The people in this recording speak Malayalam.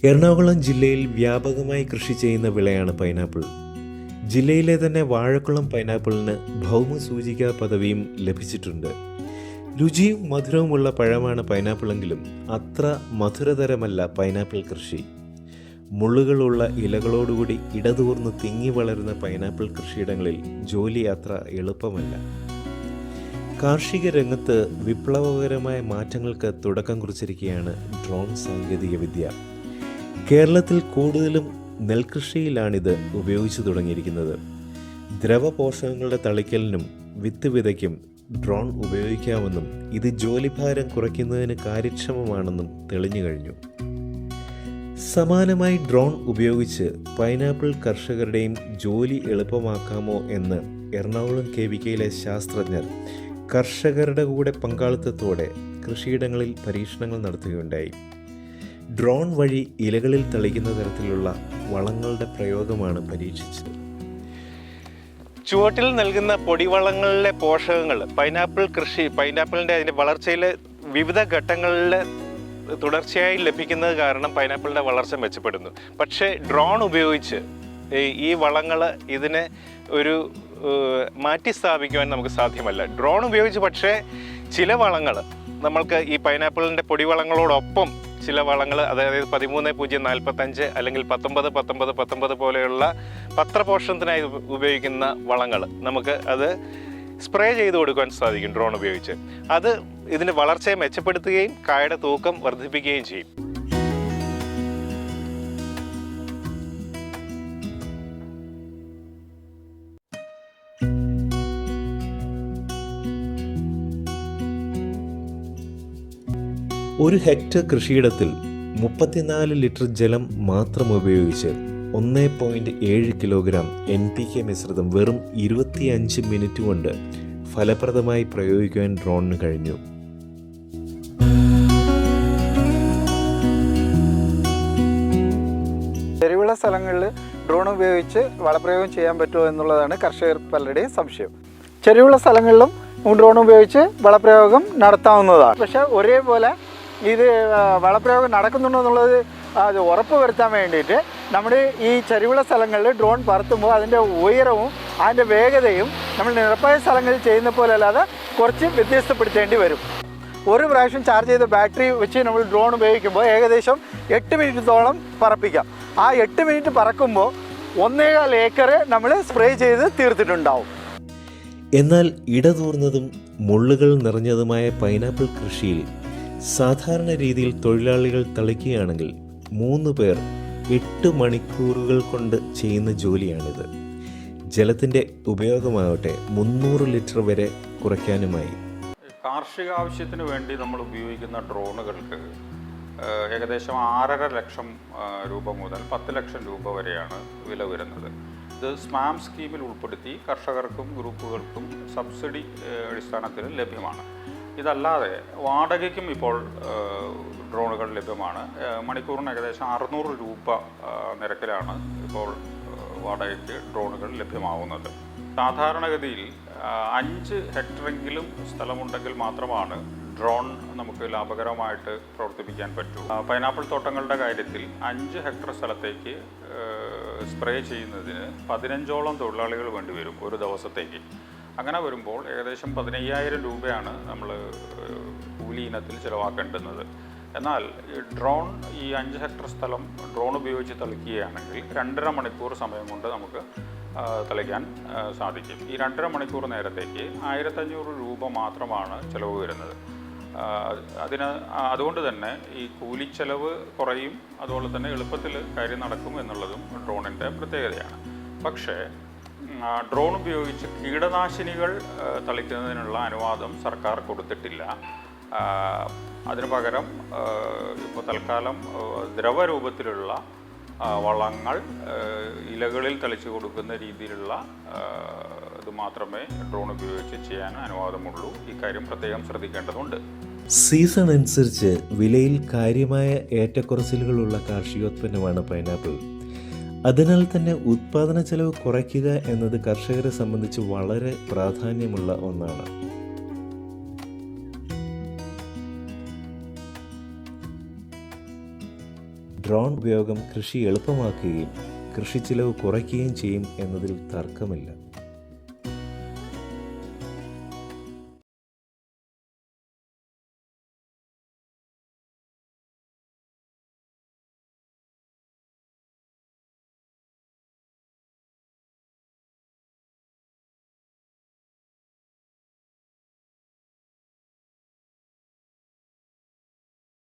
എറണാകുളം ജില്ലയിൽ വ്യാപകമായി കൃഷി ചെയ്യുന്ന വിളയാണ് പൈനാപ്പിൾ. ജില്ലയിലെ തന്നെ വാഴക്കുളം പൈനാപ്പിളിന് ഭൗമസൂചികാ പദവിയും ലഭിച്ചിട്ടുണ്ട്. രുചിയും മധുരവുമുള്ള പഴമാണ് പൈനാപ്പിളെങ്കിലും അത്ര മധുരതരമല്ല പൈനാപ്പിൾ കൃഷി. മുള്ളുകളുള്ള ഇലകളോടുകൂടി ഇടതൂർന്ന് തിങ്ങി വളരുന്ന പൈനാപ്പിൾ കൃഷിയിടങ്ങളിൽ ജോലി അത്ര എളുപ്പമല്ല. കാർഷിക രംഗത്ത് വിപ്ലവകരമായ മാറ്റങ്ങൾക്ക് തുടക്കം കുറിച്ചിരിക്കുകയാണ് ഡ്രോൺ സാങ്കേതികവിദ്യ. കേരളത്തിൽ കൂടുതലും നെൽകൃഷിയിലാണിത് ഉപയോഗിച്ചു തുടങ്ങിയിരിക്കുന്നത്. ദ്രവപോഷകങ്ങളുടെ തളിക്കലിനും വിത്ത് വിതയ്ക്കും ഡ്രോൺ ഉപയോഗിക്കാമെന്നും ഇത് ജോലിഭാരം കുറയ്ക്കുന്നതിന് കാര്യക്ഷമമാണെന്നും തെളിഞ്ഞു കഴിഞ്ഞു. സമാനമായി ഡ്രോൺ ഉപയോഗിച്ച് പൈനാപ്പിൾ കർഷകരുടെയും ജോലി എളുപ്പമാക്കാമോ എന്ന് എറണാകുളം KVKയിലെ ശാസ്ത്രജ്ഞർ കർഷകരുടെ കൂടെ പങ്കാളിത്തത്തോടെ കൃഷിയിടങ്ങളിൽ പരീക്ഷണങ്ങൾ നടത്തുകയുണ്ടായി. ഡ്രോൺ വഴി ഇലകളിൽ തളിക്കുന്ന തരത്തിലുള്ള വളങ്ങളുടെ പ്രയോഗമാണ് പരീക്ഷിച്ചത്. ചുവട്ടിൽ നൽകുന്ന പൊടിവളങ്ങളിലെ പോഷകങ്ങൾ പൈനാപ്പിളിൻ്റെ അതിൻ്റെ വളർച്ചയിലെ വിവിധ ഘട്ടങ്ങളിൽ തുടർച്ചയായി ലഭിക്കുന്നത് കാരണം പൈനാപ്പിളിൻ്റെ വളർച്ച മെച്ചപ്പെടുന്നു. പക്ഷേ ഡ്രോൺ ഉപയോഗിച്ച് ഈ വളങ്ങൾ ഇതിനെ ഒരു മാറ്റി സ്ഥാപിക്കുവാൻ നമുക്ക് സാധ്യമല്ല. ഡ്രോൺ ഉപയോഗിച്ച് പക്ഷേ ചില വളങ്ങൾ നമ്മൾക്ക് ഈ പൈനാപ്പിളിൻ്റെ പൊടിവളങ്ങളോടൊപ്പം ചില വളങ്ങൾ, അതായത് 13-0-45 അല്ലെങ്കിൽ 19-19-19 പോലെയുള്ള പത്രപോഷണത്തിനായി ഉപയോഗിക്കുന്ന വളങ്ങൾ നമുക്ക് അത് സ്പ്രേ ചെയ്ത് കൊടുക്കാൻ സാധിക്കും ഡ്രോൺ ഉപയോഗിച്ച്. അത് ഇതിൻ്റെ വളർച്ചയെ മെച്ചപ്പെടുത്തുകയും കായയുടെ തൂക്കം വർദ്ധിപ്പിക്കുകയും ചെയ്യും. ഒരു ഹെക്ടർ കൃഷിയിടത്തിൽ 34 ലിറ്റർ ജലം മാത്രം ഉപയോഗിച്ച് 1.7 കിലോഗ്രാം NPK മിശ്രിതം വെറും 25 മിനിറ്റ് കൊണ്ട് ഫലപ്രദമായി പ്രയോഗിക്കുവാൻ ഡ്രോണിന് കഴിഞ്ഞു. ചെരുവിള സ്ഥലങ്ങളിൽ ഡ്രോൺ ഉപയോഗിച്ച് വളപ്രയോഗം ചെയ്യാൻ പറ്റുമോ എന്നുള്ളതാണ് കർഷകർ പലരുടെയും സംശയം. ചെരുവിള സ്ഥലങ്ങളിലും ഡ്രോൺ ഉപയോഗിച്ച് വളപ്രയോഗം നടത്താവുന്നതാണ്. പക്ഷേ ഒരേപോലെ ഇത് വളപ്രയോഗം നടക്കുന്നുണ്ടോ എന്നുള്ളത് അത് ഉറപ്പ് വരുത്താൻ വേണ്ടിയിട്ട് നമ്മുടെ ഈ ചരിവുള്ള സ്ഥലങ്ങളിൽ ഡ്രോൺ പറത്തുമ്പോൾ അതിൻ്റെ ഉയരവും അതിൻ്റെ വേഗതയും നമ്മൾ നിരപ്പായ സ്ഥലങ്ങളിൽ ചെയ്യുന്ന പോലെ അല്ലാതെ കുറച്ച് വ്യത്യസ്തപ്പെടുത്തേണ്ടി വരും. ഒരു പ്രാവശ്യം ചാർജ് ചെയ്ത ബാറ്ററി വെച്ച് നമ്മൾ ഡ്രോൺ ഉപയോഗിക്കുമ്പോൾ ഏകദേശം 8 മിനിറ്റോളം പറപ്പിക്കാം. ആ 8 മിനിറ്റ് പറക്കുമ്പോൾ 1.25 ഏക്കർ നമ്മൾ സ്പ്രേ ചെയ്ത് തീർത്തിട്ടുണ്ടാവും. എന്നാൽ ഇടതൂർന്നതും മുള്ളുകൾ നിറഞ്ഞതുമായ പൈനാപ്പിൾ കൃഷിയിൽ സാധാരണ രീതിയിൽ തൊഴിലാളികൾ തളിക്കുകയാണെങ്കിൽ 3 പേർ 8 മണിക്കൂറുകൾ കൊണ്ട് ചെയ്യുന്ന ജോലിയാണിത്. ജലത്തിൻ്റെ ഉപയോഗമാവട്ടെ 300 ലിറ്റർ വരെ കുറയ്ക്കാനുമായി. കാർഷിക ആവശ്യത്തിന് വേണ്ടി നമ്മൾ ഉപയോഗിക്കുന്ന ഡ്രോണുകൾക്ക് ഏകദേശം 6.5 ലക്ഷം രൂപ മുതൽ 10 ലക്ഷം രൂപ വരെയാണ് വില വരുന്നത്. ഇത് സ്മാം സ്കീമിൽ ഉൾപ്പെടുത്തി കർഷകർക്കും ഗ്രൂപ്പുകൾക്കും സബ്സിഡി അടിസ്ഥാനത്തിൽ ലഭ്യമാണ്. ഇതല്ലാതെ വാടകയ്ക്കും ഇപ്പോൾ ഡ്രോണുകൾ ലഭ്യമാണ്. മണിക്കൂറിന് ഏകദേശം 600 രൂപ നിരക്കിലാണ് ഇപ്പോൾ വാടകയ്ക്ക് ഡ്രോണുകൾ ലഭ്യമാവുന്നത്. സാധാരണഗതിയിൽ 5 ഹെക്ടറെങ്കിലും സ്ഥലമുണ്ടെങ്കിൽ മാത്രമാണ് ഡ്രോൺ നമുക്ക് ലാഭകരമായിട്ട് പ്രവർത്തിപ്പിക്കാൻ പറ്റൂ. പൈനാപ്പിൾ തോട്ടങ്ങളുടെ കാര്യത്തിൽ 5 ഹെക്ടർ സ്ഥലത്തേക്ക് സ്പ്രേ ചെയ്യുന്നതിന് 15ഓളം തൊഴിലാളികൾ വേണ്ടിവരും ഒരു ദിവസത്തേക്ക്. അങ്ങനെ വരുമ്പോൾ ഏകദേശം 15,000 രൂപയാണ് നമ്മൾ കൂലി ഇനത്തിൽ ചിലവാക്കേണ്ടുന്നത്. എന്നാൽ ഡ്രോൺ ഈ 5 ഹെക്ടർ സ്ഥലം ഡ്രോൺ ഉപയോഗിച്ച് തളിക്കുകയാണെങ്കിൽ 2.5 മണിക്കൂർ സമയം കൊണ്ട് നമുക്ക് തളിക്കാൻ സാധിക്കും. ഈ 2.5 മണിക്കൂർ നേരത്തേക്ക് 1,500 രൂപ മാത്രമാണ് ചിലവ് വരുന്നത്. അതുകൊണ്ട് തന്നെ ഈ കൂലിച്ചെലവ് കുറയും, അതുപോലെ തന്നെ എളുപ്പത്തിൽ കാര്യം നടക്കും എന്നുള്ളതും ഡ്രോണിൻ്റെ പ്രത്യേകതയാണ്. പക്ഷേ ഡ്രോൺ ഉപയോഗിച്ച് കീടനാശിനികൾ തളിക്കുന്നതിനുള്ള അനുവാദം സർക്കാർ കൊടുത്തിട്ടില്ല. അതിനു പകരം ഇപ്പോൾ തൽക്കാലം ദ്രവരൂപത്തിലുള്ള വളങ്ങൾ ഇലകളിൽ തളിച്ചു കൊടുക്കുന്ന രീതിയിലുള്ള ഇത് മാത്രമേ ഡ്രോൺ ഉപയോഗിച്ച് ചെയ്യാൻ അനുവാദമുള്ളൂ. ഇക്കാര്യം പ്രത്യേകം ശ്രദ്ധിക്കേണ്ടതുണ്ട്. സീസൺ അനുസരിച്ച് വിലയിൽ കാര്യമായ ഏറ്റക്കുറച്ചിലുകളുള്ള കാർഷികോത്പന്നമാണ് പൈനാപ്പിൾ. അതിനാൽ തന്നെ ഉത്പാദന ചെലവ് കുറയ്ക്കുക എന്നത് കർഷകരെ സംബന്ധിച്ച് വളരെ പ്രാധാന്യമുള്ള ഒന്നാണ്. ഡ്രോൺ ഉപയോഗം കൃഷി എളുപ്പമാക്കുകയും കൃഷി ചിലവ് കുറയ്ക്കുകയും ചെയ്യും എന്നതിൽ തർക്കമില്ല.